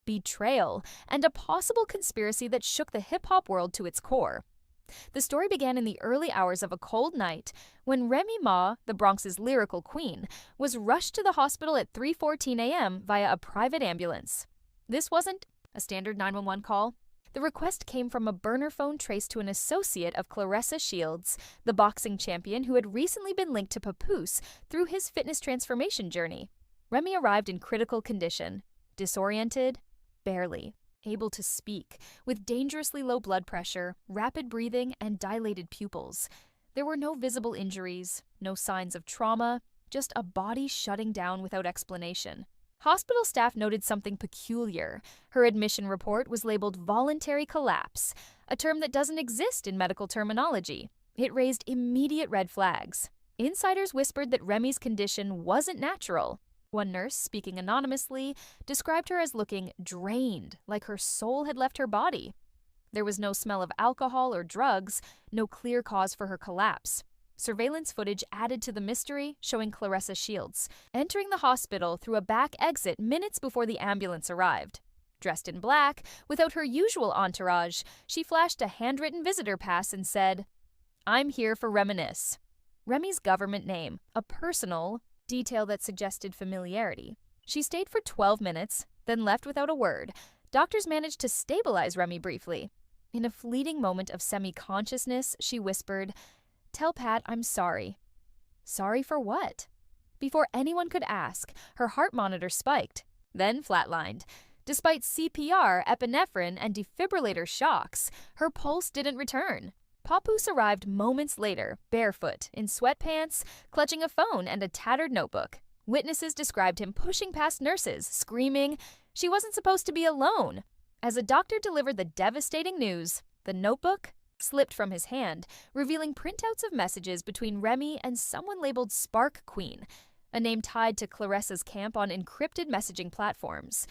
betrayal, and a possible conspiracy that shook the hip-hop world to its core. The story began in the early hours of a cold night when Remy Ma, the Bronx's lyrical queen, was rushed to the hospital at 3:14 a.m. via a private ambulance. This wasn't a standard 911 call. The request came from a burner phone traced to an associate of Claressa Shields, the boxing champion who had recently been linked to Papoose through his fitness transformation journey. Remy arrived in critical condition, disoriented, barely able to speak, with dangerously low blood pressure, rapid breathing, and dilated pupils. There were no visible injuries, no signs of trauma, just a body shutting down without explanation. Hospital staff noted something peculiar. Her admission report was labeled voluntary collapse, a term that doesn't exist in medical terminology. It raised immediate red flags. Insiders whispered that Remy's condition wasn't natural. One nurse, speaking anonymously, described her as looking drained, like her soul had left her body. There was no smell of alcohol or drugs, no clear cause for her collapse. Surveillance footage added to the mystery, showing Claressa Shields entering the hospital through a back exit minutes before the ambulance arrived. Dressed in black, without her usual entourage, she flashed a handwritten visitor pass and said, "I'm here for reminisce." Remy's government name, a personal detail that suggested familiarity. She stayed for 12 minutes, then left without a word. Doctors managed to stabilize Remy briefly. In a fleeting moment of semi-consciousness, she whispered, "Tell Pat I'm sorry." Sorry for what? Before anyone could ask, her heart monitor spiked, then flatlined. Despite CPR, epinephrine, and defibrillator shocks, her pulse didn't return. Papoose arrived moments later, barefoot, in sweatpants, clutching a phone and a tattered notebook. Witnesses described him pushing past nurses, screaming. She wasn't supposed to be alone. As a doctor delivered the devastating news, the notebook slipped from his hand, revealing printouts of messages between Remy and someone labeled Spark Queen, a name tied to Claressa's camp on encrypted messaging platforms.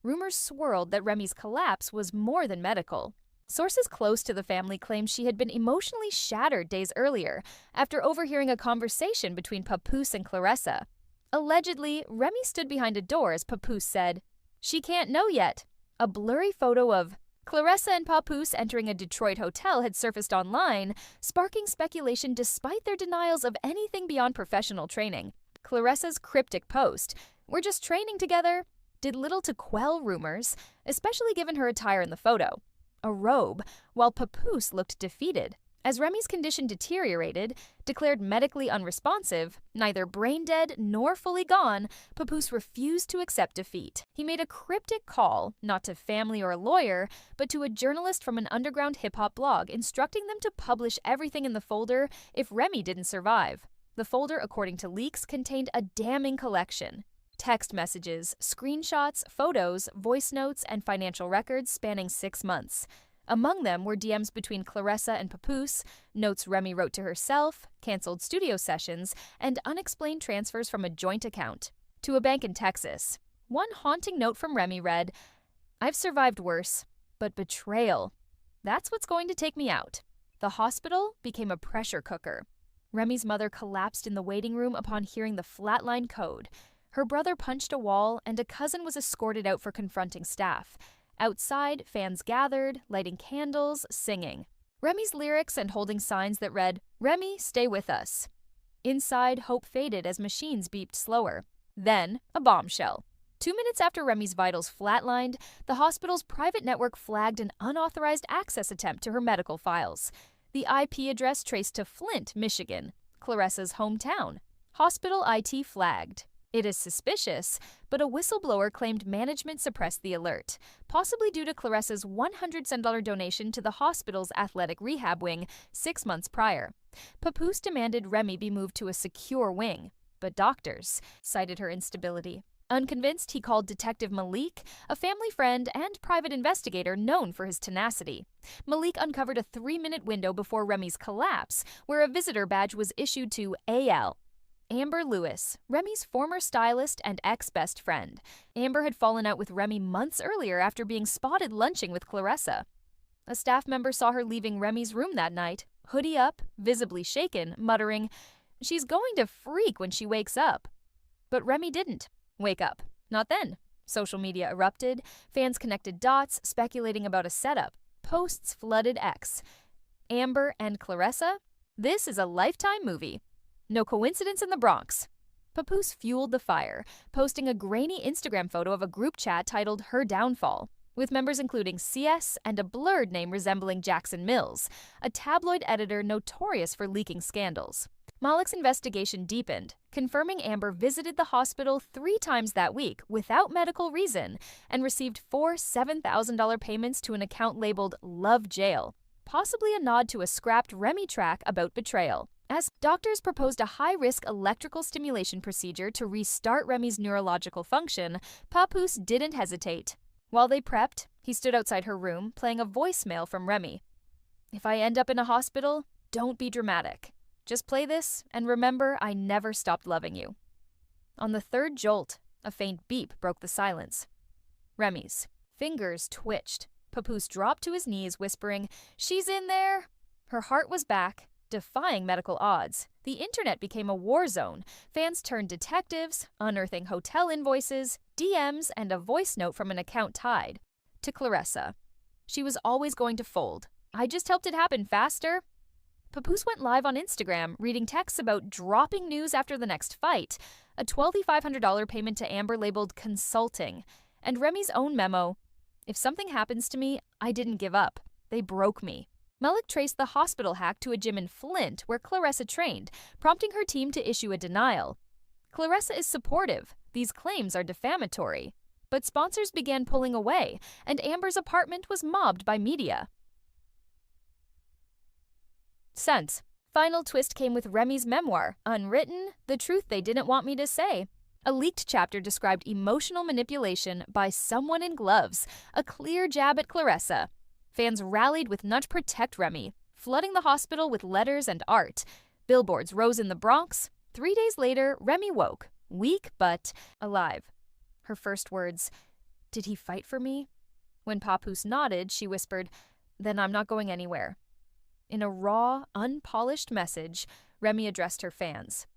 Rumors swirled that Remy's collapse was more than medical. Sources close to the family claimed she had been emotionally shattered days earlier after overhearing a conversation between Papoose and Claressa. Allegedly, Remy stood behind a door as Papoose said, "She can't know yet." A blurry photo of Claressa and Papoose entering a Detroit hotel had surfaced online, sparking speculation despite their denials of anything beyond professional training. Claressa's cryptic post, "We're just training together," did little to quell rumors, especially given her attire in the photo. A robe, while Papoose looked defeated. As Remy's condition deteriorated, declared medically unresponsive, neither brain dead nor fully gone, Papoose refused to accept defeat. He made a cryptic call, not to family or a lawyer, but to a journalist from an underground hip-hop blog, instructing them to publish everything in the folder if Remy didn't survive. The folder, according to leaks, contained a damning collection. Text messages, screenshots, photos, voice notes, and financial records spanning 6 months. Among them were DMs between Claressa and Papoose, notes Remy wrote to herself, canceled studio sessions, and unexplained transfers from a joint account to a bank in Texas. One haunting note from Remy read, "I've survived worse, but betrayal, that's what's going to take me out." The hospital became a pressure cooker. Remy's mother collapsed in the waiting room upon hearing the flatline code. Her brother punched a wall, and a cousin was escorted out for confronting staff. Outside, fans gathered, lighting candles, singing Remy's lyrics and holding signs that read, "Remy, stay with us." Inside, hope faded as machines beeped slower. Then, a bombshell. 2 minutes after Remy's vitals flatlined, the hospital's private network flagged an unauthorized access attempt to her medical files. The IP address traced to Flint, Michigan, Claressa's hometown. Hospital IT flagged. It is suspicious, but a whistleblower claimed management suppressed the alert, possibly due to Claressa's $100 donation to the hospital's athletic rehab wing 6 months prior. Papoose demanded Remy be moved to a secure wing, but doctors cited her instability. Unconvinced, he called Detective Malik, a family friend and private investigator known for his tenacity. Malik uncovered a 3-minute window before Remy's collapse, where a visitor badge was issued to AL. Amber Lewis, Remy's former stylist and ex-best friend. Amber had fallen out with Remy months earlier after being spotted lunching with Claressa. A staff member saw her leaving Remy's room that night, hoodie up, visibly shaken, muttering, "She's going to freak when she wakes up." But Remy didn't wake up. Not then. Social media erupted, fans connected dots, speculating about a setup. Posts flooded X. Amber and Claressa? This is a Lifetime movie. No coincidence in the Bronx. Papoose fueled the fire, posting a grainy Instagram photo of a group chat titled Her Downfall, with members including CS and a blurred name resembling Jackson Mills, a tabloid editor notorious for leaking scandals. Malik's investigation deepened, confirming Amber visited the hospital 3 times that week without medical reason and received 4 $7,000 payments to an account labeled Love Jail, possibly a nod to a scrapped Remy track about betrayal. As doctors proposed a high-risk electrical stimulation procedure to restart Remy's neurological function, Papoose didn't hesitate. While they prepped, he stood outside her room, playing a voicemail from Remy. "If I end up in a hospital, don't be dramatic. Just play this, and remember I never stopped loving you." On the third jolt, a faint beep broke the silence. Remy's fingers twitched. Papoose dropped to his knees, whispering, "She's in there!" Her heart was back, defying medical odds. The internet became a war zone. Fans turned detectives, unearthing hotel invoices, DMs, and a voice note from an account tied to Claressa. She was always going to fold. "I just helped it happen faster." Papoose went live on Instagram, reading texts about dropping news after the next fight, a $2,500 payment to Amber labeled consulting, and Remy's own memo, "If something happens to me, I didn't give up. They broke me." Malik traced the hospital hack to a gym in Flint where Claressa trained, prompting her team to issue a denial. Claressa is supportive. These claims are defamatory. But sponsors began pulling away, and Amber's apartment was mobbed by media. Sense. Final twist came with Remy's memoir, Unwritten, The Truth They Didn't Want Me to Say. A leaked chapter described emotional manipulation by someone in gloves, a clear jab at Claressa. Fans rallied with Nudge Protect Remy, flooding the hospital with letters and art. Billboards rose in the Bronx. 3 days later, Remy woke, weak but alive. Her first words, "Did he fight for me?" When Papoose nodded, she whispered, "Then I'm not going anywhere." In a raw, unpolished message, Remy addressed her fans.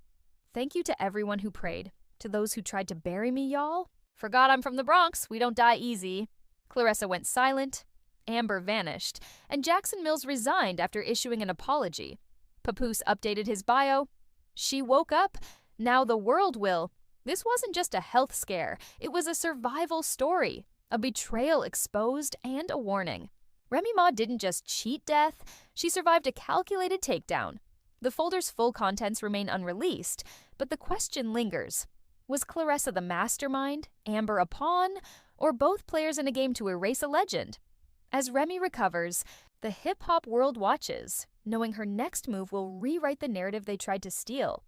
"Thank you to everyone who prayed. To those who tried to bury me, y'all. Forgot I'm from the Bronx. We don't die easy." Claressa went silent. Amber vanished. And Jackson Mills resigned after issuing an apology. Papoose updated his bio. "She woke up. Now the world will." This wasn't just a health scare. It was a survival story, a betrayal exposed, and a warning. Remy Ma didn't just cheat death, she survived a calculated takedown. The folder's full contents remain unreleased, but the question lingers. Was Claressa the mastermind, Amber a pawn, or both players in a game to erase a legend? As Remy recovers, the hip-hop world watches, knowing her next move will rewrite the narrative they tried to steal.